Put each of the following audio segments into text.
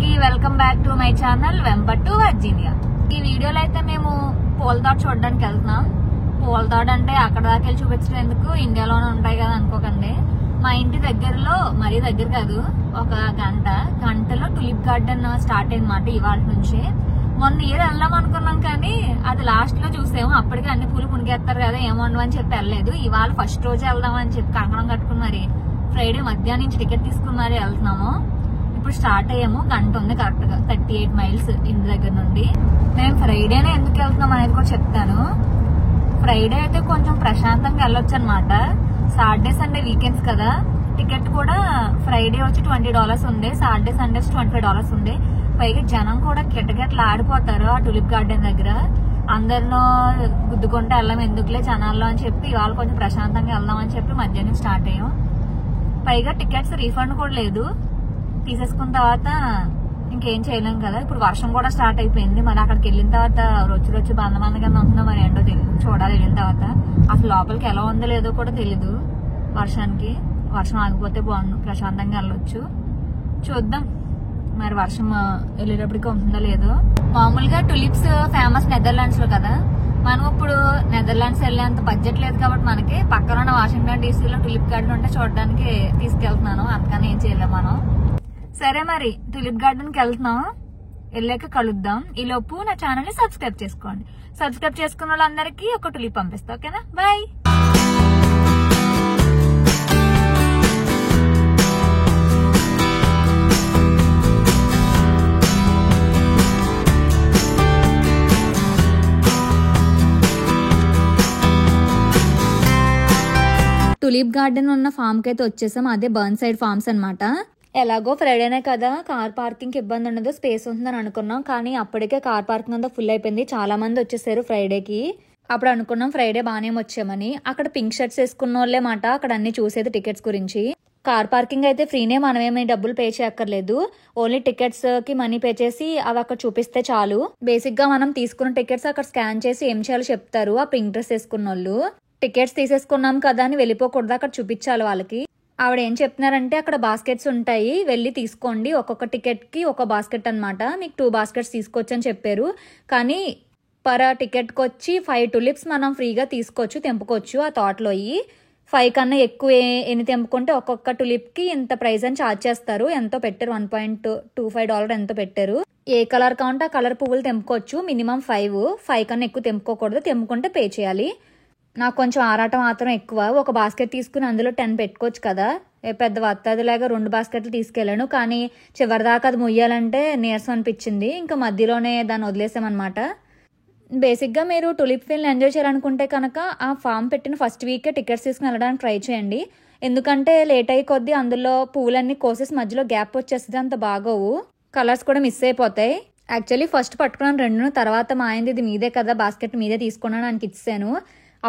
అందరికి welcome back to my channel Vempattu Virginia. ఈ వీడియోలో అయితే మేము పూలతోట చూడడానికి వెళ్తున్నాం. పూలతోట అంటే అక్కడ దాకా వెళ్ళి చూపించడం ఎందుకు, ఇండియాలోనే ఉంటాయి కదా అనుకోకండి. మా ఇంటి దగ్గరలో, మరీ దగ్గర కాదు, ఒక గంటలో టులిప్ గార్డెన్ స్టార్ట్ అయిందన్నమాట ఇవాళ నుంచి. మొన్న ఇయర్ వెళ్దాం అనుకున్నాం కానీ అది లాస్ట్ లో చూసాము. అప్పటికే అన్ని పూలు పునిగేస్తారు కదా, ఏమండవని చెప్పి వెళ్ళలేదు. ఇవాళ ఫస్ట్ రోజు వెళ్దాం అని చెప్పి కంకణం కట్టుకుని మరి ఫ్రైడే మధ్యాహ్నం నుంచి టికెట్ తీసుకుని మరి వెళ్తున్నాము. ఇప్పుడు స్టార్ట్ అయ్యాము, గంట ఉంది కరెక్ట్ గా, 38 మైల్స్ ఇంటి దగ్గర నుండి. మేము ఫ్రైడేనే ఎందుకు వెళ్తున్నాం అనేది కూడా చెప్తాను. ఫ్రైడే అయితే కొంచెం ప్రశాంతంగా వెళ్ళొచ్చు అనమాట. సాటర్డే సండే వీకెండ్స్ కదా, టికెట్ కూడా ఫ్రైడే వచ్చి $20 ఉంది, సాటర్డే సండే $25 ఉంది. పైగా జనం కూడా కిటకిటలు ఆడిపోతారు ఆ టులిప్ గార్డెన్ దగ్గర. అందరినో గుద్దుకుంటే వెళ్ళాం ఎందుకులే జనాల్లో అని చెప్పి ఇవాళ కొంచెం ప్రశాంతంగా వెళ్దాం అని చెప్పి మధ్యాహ్నం స్టార్ట్ అయ్యాం. పైగా టికెట్స్ రీఫండ్ కూడా లేదు, తీసేసుకున్న తర్వాత ఇంకేం చేయలేం కదా. ఇప్పుడు వర్షం కూడా స్టార్ట్ అయిపోయింది. మరి అక్కడికి వెళ్ళిన తర్వాత రొచ్చి బందగా ఉంటుందో మరి ఏంటో తెలియదు, చూడాలి వెళ్ళిన తర్వాత. అసలు లోపలికి ఎలా ఉందో లేదో కూడా తెలీదు వర్షానికి. వర్షం ఆగిపోతే బాగుండు, ప్రశాంతంగా వెళ్ళొచ్చు. చూద్దాం మరి వర్షం వెళ్ళేటప్పటికి ఉంటుందో లేదో. మామూలుగా టులిప్స్ ఫేమస్ నెదర్లాండ్స్ లో కదా, మనం ఇప్పుడు నెదర్లాండ్స్ వెళ్ళేంత బడ్జెట్ లేదు కాబట్టి మనకి పక్కన ఉన్న వాషింగ్టన్ డీసీలో టులిప్ గార్డెన్ ఉంటే చూడడానికి తీసుకెళ్తున్నాను. అందుకని ఏం చేయలేం మనం. సరే మరి టులిప్ గార్డెన్ కి వెళ్తున్నాం, వెళ్ళాక కలుద్దాం. ఈ లోపు నా ఛానల్ ని సబ్స్క్రైబ్ చేసుకోండి. సబ్స్క్రైబ్ చేసుకున్న వాళ్ళందరికీ ఒక టులిప్ పంపిస్తా, ఓకేనా? బాయ్. టులిప్ గార్డెన్ ఉన్న ఫామ్ కి అయితే వచ్చేసాం. అదే బర్న్ సైడ్ ఫార్మ్స్ అనమాట. ఎలాగో ఫ్రైడేనే కదా, కార్ పార్కింగ్ ఇబ్బంది ఉండదు, స్పేస్ ఉంటుందని అనుకున్నాం. కానీ అప్పటికే కార్ పార్కింగ్ అంతా ఫుల్ అయిపోయింది. చాలా మంది వచ్చేసారు ఫ్రైడేకి. అప్పుడు అనుకున్నాం ఫ్రైడే బాగానే వచ్చామని. అక్కడ పింక్ షర్ట్స్ వేసుకున్న వాళ్ళే మాట అక్కడ అన్ని చూసేది టికెట్స్ గురించి. కార్ పార్కింగ్ అయితే ఫ్రీనే, మనమేమి డబ్బులు పే చేయక్కర్లేదు. ఓన్లీ టికెట్స్ కి మనీ పే చేసి అవి అక్కడ చూపిస్తే చాలు. బేసిక్ గా మనం తీసుకున్న టికెట్స్ అక్కడ స్కాన్ చేసి ఏం చేయాలో చెప్తారు ఆ పింక్ డ్రెస్ వేసుకున్న వాళ్ళు. టికెట్స్ తీసేసుకున్నాం కదా అని వెళ్ళిపోకూడదు, అక్కడ చూపించాలి వాళ్ళకి. ఆవిడ ఏం చెప్తున్నారంటే అక్కడ బాస్కెట్స్ ఉంటాయి, వెళ్ళి తీసుకోండి, ఒక్కొక్క టికెట్ కి ఒక బాస్కెట్ అనమాట, మీకు 2 బాస్కెట్స్ తీసుకోవచ్చు అని చెప్పారు. కానీ పర్ టికెట్ కి వచ్చి 5 టులిప్స్ మనం ఫ్రీగా తీసుకోవచ్చు, తెంపుకోవచ్చు ఆ తోటలో. 5 కన్నా ఎక్కువ ఎన్ని తెంపుకుంటే ఒక్కొక్క టులిప్ కి ఇంత ప్రైస్ అని ఛార్జ్ చేస్తారు. ఎంతో పెట్టారు, $1.25 ఎంతో పెట్టారు. ఏ కలర్ కావాలంటే ఆ కలర్ పువ్వులు తెంపుకోవచ్చు. మినిమం 5 కన్నా ఎక్కువ తెంపుకోకూడదు, తెంపుకుంటే పే చేయాలి. నాకు కొంచెం ఆరాటం మాత్రం ఎక్కువ. ఒక బాస్కెట్ తీసుకుని అందులో 10 పెట్టుకోవచ్చు కదా, పెద్ద వత్తదిలాగా 2 బాస్కెట్లు తీసుకెళ్ళాను. కానీ చివరిదాకా అది మొయ్యాలంటే నీరసం అనిపించింది, ఇంకా మధ్యలోనే దాన్ని వదిలేసామన్నమాట. బేసిక్గా మీరు టులిప్ ఫీల్ని ఎంజాయ్ చేయాలనుకుంటే కనుక ఆ ఫామ్ పెట్టిన ఫస్ట్ వీకే టికెట్స్ తీసుకుని వెళ్ళడానికి ట్రై చేయండి. ఎందుకంటే లేట్ అయ్యి కొద్దీ అందులో పువ్వులన్నీ కోసేసి మధ్యలో గ్యాప్ వచ్చేస్తుంది, అంత బాగోవు, కలర్స్ కూడా మిస్ అయిపోతాయి. యాక్చువల్లీ ఫస్ట్ పట్టుకున్నాను 2, తర్వాత మా ఆయనది ఇది మీదే కదా బాస్కెట్, మీదే తీసుకున్నాను ఆయనకి ఇచ్చాను.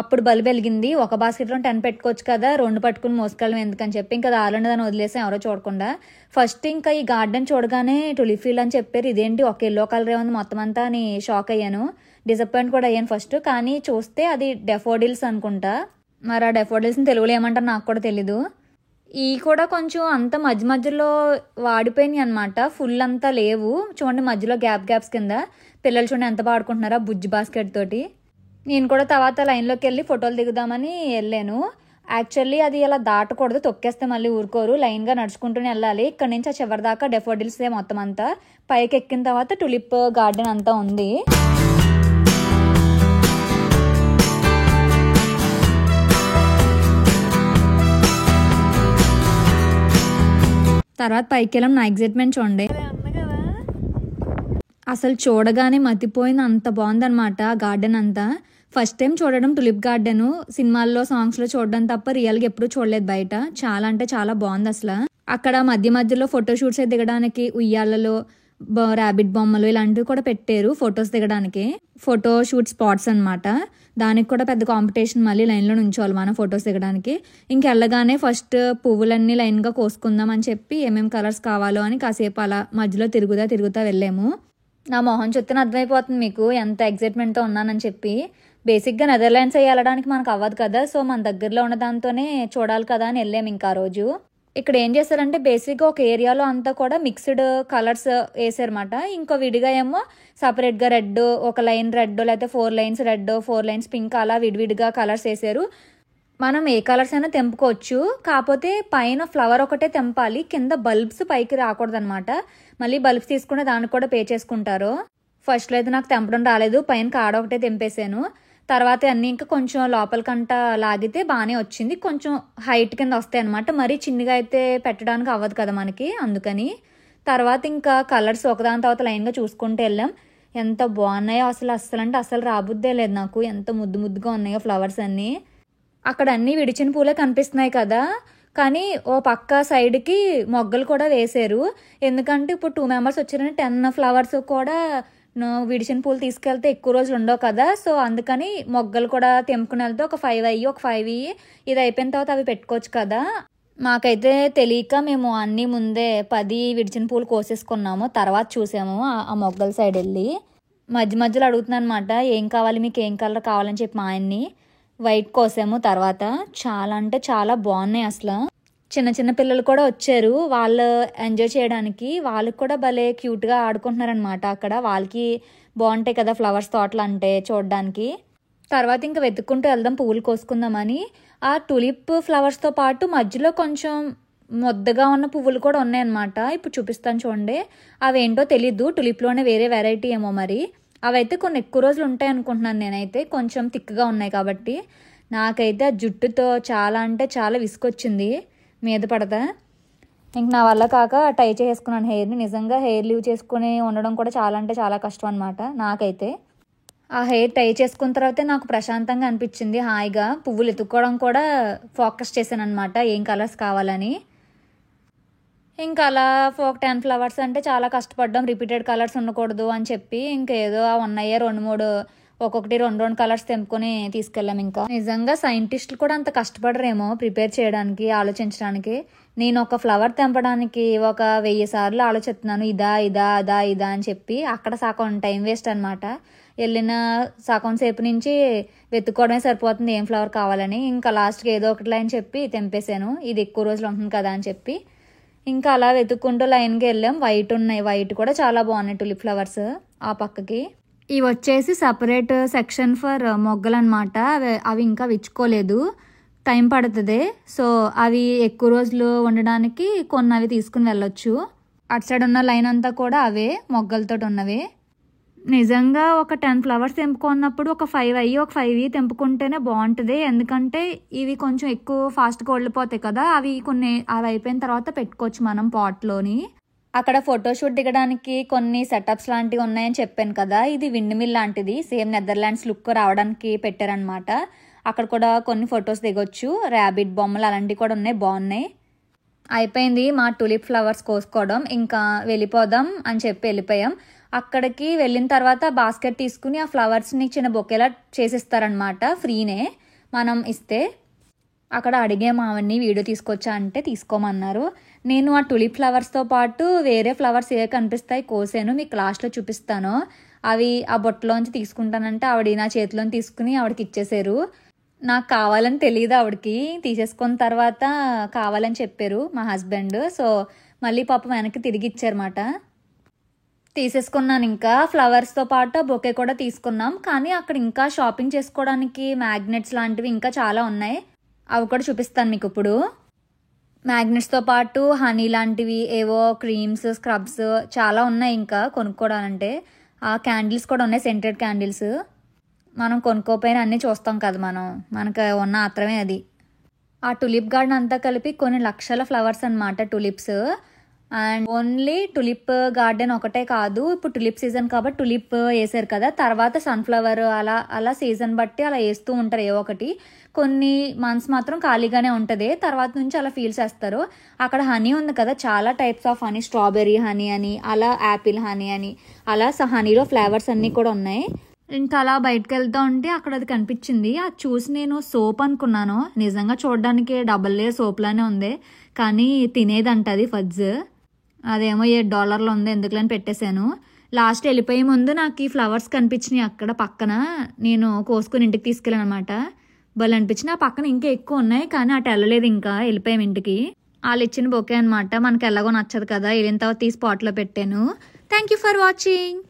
అప్పుడు బల్బు వెలిగింది. ఒక బాస్కెట్లో 10 పెట్టుకోవచ్చు కదా, 2 పట్టుకుని మోసుకెళ్ళం ఎందుకని చెప్పి ఇంకా దారుండి దాన్ని వదిలేసాం ఎవరో చూడకుండా. ఫస్ట్ ఇంకా ఈ గార్డెన్ చూడగానే టులిప్ ఫీల్డ్ అని చెప్పారు, ఇదేంటి ఒక ఎల్లో కలర్ ఉంది మొత్తం అంతా అని షాక్ అయ్యాను, డిసప్పాయింట్ కూడా అయ్యాను ఫస్ట్. కానీ చూస్తే అది డెఫోడిల్స్ అనుకుంటా. మరి ఆ డెఫోడిల్స్ని తెలుగులో ఏమంటారు నాకు కూడా తెలీదు. ఈ కూడా కొంచెం అంత మధ్యలో వాడిపోయినాయి అనమాట, ఫుల్ అంతా లేవు. చూడండి మధ్యలో గ్యాప్స్ కింద పిల్లలు చూడండి ఎంత బాడుకుంటున్నారా బుజ్జి బాస్కెట్ తోటి. నేను కూడా తర్వాత లైన్లోకి వెళ్ళి ఫోటోలు దిగుదామని వెళ్ళాను. యాక్చువల్లీ అది అలా దాటకూడదు, తొక్కేస్తే మళ్ళీ ఊరుకోరు, లైన్గా నడుచుకుంటూనే వెళ్ళాలి. ఇక్కడ నుంచి ఆ చివరి దాకా డెఫోడిల్సే మొత్తం అంతా. పైకి ఎక్కిన తర్వాత టులిప్ గార్డెన్ అంతా ఉంది. తర్వాత పైకి వెళ్ళాం. నా ఎగ్జైట్మెంట్ చూడండి, అసలు చూడగానే మతిపోయింది, అంత బాగుందనమాట గార్డెన్ అంతా. ఫస్ట్ టైం చూడడం టులిప్ గార్డెన్, సినిమాల్లో సాంగ్స్లో చూడడం తప్ప రియల్గా ఎప్పుడూ చూడలేదు బయట. చాలా అంటే చాలా బాగుంది అసలు. అక్కడ మధ్యలో ఫోటోషూట్స్ దిగడానికి ఉయ్యాలలో ర్యాబిట్ బొమ్మలు ఇలాంటివి కూడా పెట్టారు ఫొటోస్ దిగడానికి. ఫోటోషూట్ స్పాట్స్ అనమాట. దానికి కూడా పెద్ద కాంపిటీషన్, మళ్ళీ లైన్లో నుంచోవాలి మనం ఫొటోస్ దిగడానికి. ఇంకెళ్ళగానే ఫస్ట్ పువ్వులన్నీ లైన్గా కోసుకుందాం అని చెప్పి ఏమేమి కలర్స్ కావాలో అని కాసేపు అలా మధ్యలో తిరుగుతా వెళ్ళాము. నా మొహం చూస్తేనే అర్థమైపోతుంది మీకు ఎంత ఎగ్జైట్మెంట్తో ఉన్నానని చెప్పి. బేసిక్గా నెదర్లాండ్స్ వెళ్ళడానికి మనకు అవ్వదు కదా, సో మన దగ్గరలో ఉన్న దాంతోనే చూడాలి కదా అని వెళ్ళాము ఇంకా ఆ రోజు. ఇక్కడ ఏం చేశారంటే బేసిక్గా ఒక ఏరియాలో అంతా కూడా మిక్స్డ్ కలర్స్ వేసారన్నమాట. ఇంకో విడిగా ఏమో సపరేట్గా రెడ్, ఒక లైన్ రెడ్, లేకపోతే 4 లైన్స్ రెడ్, 4 లైన్స్ పింక్, అలా విడివిడిగా కలర్స్ వేసారు. మనం ఏ కలర్స్ అయినా తెంపుకోవచ్చు, కాకపోతే పైన ఫ్లవర్ ఒకటే తెంపాలి, కింద బల్బ్స్ పైకి రాకూడదు అనమాట. మళ్ళీ బల్బ్స్ తీసుకునే దానికి కూడా పే చేసుకుంటారు. ఫస్ట్లో అయితే నాకు తెంపడం రాలేదు, పైన కాడ ఒకటే తెంపేశాను. తర్వాత అన్నీ ఇంకా కొంచెం లోపలికంట లాగితే బాగానే వచ్చింది. కొంచెం హైట్ కింద వస్తాయి అనమాట, మరీ చిన్నగా అయితే పెట్టడానికి అవ్వదు కదా మనకి, అందుకని. తర్వాత ఇంకా కలర్స్ ఒకదాని తర్వాత లైన్గా చూసుకుంటూ వెళ్ళాం. ఎంత బాగున్నాయో అసలు రాబుద్దే లేదు నాకు, ఎంత ముద్దు ముద్దుగా ఉన్నాయో ఫ్లవర్స్ అన్నీ. అక్కడ అన్నీ విడిచిన పూలే కనిపిస్తున్నాయి కదా, కానీ ఓ పక్క సైడ్కి మొగ్గలు కూడా వేసారు. ఎందుకంటే ఇప్పుడు 2 మెంబర్స్ వచ్చారని 10 ఫ్లవర్స్ కూడా విడిచిన పూలు తీసుకెళ్తే ఎక్కువ రోజులు ఉండవు కదా, సో అందుకని మొగ్గలు కూడా తెంపుకుని వెళ్తే ఒక 5 అయ్యి, ఒక 5 ఇయ్యి, ఇది అయిపోయిన తర్వాత అవి పెట్టుకోవచ్చు కదా. మాకైతే తెలియక మేము అన్నీ ముందే 10 విడిచిన పూలు కోసేసుకున్నాము. తర్వాత చూసాము ఆ మొగ్గల సైడ్ వెళ్ళి. మధ్యలో అడుగుతున్నాను అనమాట, ఏం కావాలి మీకు, ఏం కలర్ కావాలని చెప్పి మా ఆయన్ని. వైట్ కోసాము. తర్వాత చాలా అంటే చాలా బాగున్నాయి అసలు. చిన్న చిన్న పిల్లలు కూడా వచ్చారు, వాళ్ళు ఎంజాయ్ చేయడానికి. వాళ్ళకి కూడా భలే క్యూట్గా ఆడుకుంటున్నారనమాట. అక్కడ వాళ్ళకి బాగుంటాయి కదా ఫ్లవర్స్ తోటలు అంటే చూడడానికి. తర్వాత ఇంకా వెతుక్కుంటూ వెళ్దాం పువ్వులు కోసుకుందామని. ఆ టులిప్ ఫ్లవర్స్తో పాటు మధ్యలో కొంచెం మొద్దగా ఉన్న పువ్వులు కూడా ఉన్నాయన్నమాట. ఇప్పుడు చూపిస్తాను చూడండి. అవేంటో తెలీదు, టులిప్లోనే వేరే వెరైటీ ఏమో మరి. అవైతే కొన్ని ఎక్కువ రోజులు ఉంటాయి అనుకుంటున్నాను నేనైతే, కొంచెం థిక్గా ఉన్నాయి కాబట్టి. నాకైతే ఆ జుట్టుతో చాలా అంటే చాలా విసుకొచ్చింది, మీద పడతా. ఇంక నా వల్ల కాక టై చేసుకున్నాను హెయిర్ని. నిజంగా హెయిర్ లీవ్ చేసుకుని ఉండడం కూడా చాలా అంటే చాలా కష్టం అనమాట నాకైతే. ఆ హెయిర్ టై చేసుకున్న తర్వాతే నాకు ప్రశాంతంగా అనిపించింది, హాయిగా. పువ్వులు ఎత్తుక్కోవడం కూడా ఫోకస్ చేశాను అనమాట, ఏం కలర్స్ కావాలని. ఇంకా అలా 10 ఫ్లవర్స్ అంటే చాలా కష్టపడ్డాం, రిపీటెడ్ కలర్స్ ఉండకూడదు అని చెప్పి. ఇంకేదో ఉన్నాయే 2-3, ఒక్కొక్కటి 2 కలర్స్ తెంపుకొని తీసుకెళ్ళాం. ఇంకా నిజంగా సైంటిస్టులు కూడా అంత కష్టపడరేమో ప్రిపేర్ చేయడానికి, ఆలోచించడానికి. నేను ఒక ఫ్లవర్ తెంపడానికి ఒక 1000 సార్లు ఆలోచిస్తున్నాను, ఇదా ఇదా అదా ఇదా అని చెప్పి. అక్కడ సగం టైం వేస్ట్ అనమాట. వెళ్ళిన సగం సేపు నుంచి వెతుక్కోవడమే సరిపోతుంది ఏం ఫ్లవర్ కావాలని. ఇంకా లాస్ట్కి ఏదో ఒకటి అని చెప్పి తెంపేశాను, ఇది ఎక్కువ రోజులు ఉంటుంది కదా అని చెప్పి. ఇంకా అలా వెతుక్కుంటూ లైన్కి వెళ్ళాం. వైట్ ఉన్నాయి, వైట్ కూడా చాలా బాగున్నాయి టులిప్ ఫ్లవర్స్ ఆ పక్కకి. ఇవి వచ్చేసి సపరేట్ సెక్షన్ ఫర్ మొగ్గలు అనమాట. అవి ఇంకా విచ్చుకోలేదు, టైం పడుతుంది. సో అవి ఎక్కువ రోజులు ఉండడానికి కొన్ని అవి తీసుకుని వెళ్ళొచ్చు. అటు సైడ్ ఉన్న లైన్ అంతా కూడా అవే మొగ్గలతో ఉన్నవి. నిజంగా ఒక 10 ఫ్లవర్స్ తెంపుకున్నప్పుడు ఒక 5 అయ్యి, ఒక 5 తెంపుకుంటేనే బాగుంటుంది. ఎందుకంటే ఇవి కొంచెం ఎక్కువ ఫాస్ట్గా వెళ్ళిపోతాయి కదా, అవి అయిపోయిన తర్వాత పెట్టుకోవచ్చు మనం పాట్లోని. అక్కడ ఫోటోషూట్ దిగడానికి కొన్ని సెటప్స్ లాంటివి ఉన్నాయని చెప్పాను కదా, ఇది విండ్ మిల్ లాంటిది, సేమ్ నెదర్లాండ్స్ లుక్ రావడానికి పెట్టారనమాట. అక్కడ కూడా కొన్ని ఫొటోస్ దిగొచ్చు, ర్యాబిట్ బొమ్మలు అలాంటివి కూడా ఉన్నాయి, బాగున్నాయి. అయిపోయింది మా టులిప్ ఫ్లవర్స్ కోసుకోవడం, ఇంకా వెళ్ళిపోదాం అని చెప్పి వెళ్ళిపోయాం. అక్కడికి వెళ్ళిన తర్వాత బాస్కెట్ తీసుకుని ఆ ఫ్లవర్స్ని చిన్న బొకేలా చేసిస్తారనమాట, ఫ్రీనే మనం ఇస్తే. అక్కడ అడిగాము అవన్నీ, వీడియో తీసుకొచ్చా అంటే తీసుకోమన్నారు. నేను ఆ టులిప్ ఫ్లవర్స్తో పాటు వేరే ఫ్లవర్స్ ఏ కనిపిస్తాయి కోసాను, మీకు లాస్ట్లో చూపిస్తాను. అవి ఆ బొట్టలోంచి తీసుకుంటానంటే ఆవిడ నా చేతిలోని తీసుకుని ఆవిడకి ఇచ్చేసారు. నాకు కావాలని తెలియదు ఆవిడకి, తీసేసుకున్న తర్వాత కావాలని చెప్పారు మా హస్బెండ్. సో మళ్ళీ పాపం వెనక్కి తిరిగి ఇచ్చారన్నమాట. తీసేసుకున్నాను. ఇంకా ఫ్లవర్స్తో పాటు బొకే కూడా తీసుకున్నాం. కానీ అక్కడ ఇంకా షాపింగ్ చేసుకోవడానికి మ్యాగ్నెట్స్ లాంటివి ఇంకా చాలా ఉన్నాయి, అవి కూడా చూపిస్తాను మీకు ఇప్పుడు. మ్యాగ్నెట్స్తో పాటు హనీ లాంటివి, ఏవో క్రీమ్స్, స్క్రబ్స్ చాలా ఉన్నాయి ఇంకా కొనుక్కోవడాలంటే. ఆ క్యాండిల్స్ కూడా ఉన్నాయి, సెంటెడ్ క్యాండిల్స్. మనం కొనుక్కోపోయినా అన్నీ చూస్తాం కదా, మనకు ఉన్న ఆత్రమే అది. ఆ టులిప్ గార్డెన్ అంతా కలిపి కొన్ని లక్షల ఫ్లవర్స్ అనమాట, tulips. And only tulip garden ఒకటే కాదు, ఇప్పుడు టులిప్ సీజన్ కాబట్టి టులిప్ వేసారు కదా, తర్వాత సన్ఫ్లవర్ అలా అలా సీజన్ బట్టి అలా వేస్తూ ఉంటారు ఏ ఒకటి. కొన్ని మంత్స్ మాత్రం ఖాళీగానే ఉంటుంది, తర్వాత నుంచి అలా ఫీల్స్ వేస్తారు. అక్కడ హనీ ఉంది కదా, చాలా types of honey, strawberry honey అని, అలా యాపిల్ హనీ అని, అలా హనీలో ఫ్లేవర్స్ అన్నీ కూడా ఉన్నాయి. ఇంకా అలా బయటకు వెళ్తూ ఉంటే అక్కడ అది కనిపించింది, అది చూసి నేను సోప్ అనుకున్నాను. నిజంగా చూడడానికి డబల్ లేయర్ సోప్లానే ఉంది, కానీ తినేదంట అది ఫజ్. అదేమో $7 ఉంది, ఎందుకులని పెట్టేశాను. లాస్ట్ వెళ్ళిపోయే ముందు నాకు ఈ ఫ్లవర్స్ కనిపించినాయి అక్కడ పక్కన, నేను కోసుకుని ఇంటికి తీసుకెళ్ళాను అనమాట. భలే అనిపించింది. ఆ పక్కన ఇంకా ఎక్కువ ఉన్నాయి, కానీ అటు వెళ్ళలేదు, ఇంకా వెళ్ళిపోయాం ఇంటికి. వాళ్ళు ఇచ్చిన బొకే అనమాట. మనకి ఎలాగో నచ్చదు కదా, వెళ్ళిన తర్వాత తీసి పాట్లో పెట్టాను. Thank you for watching.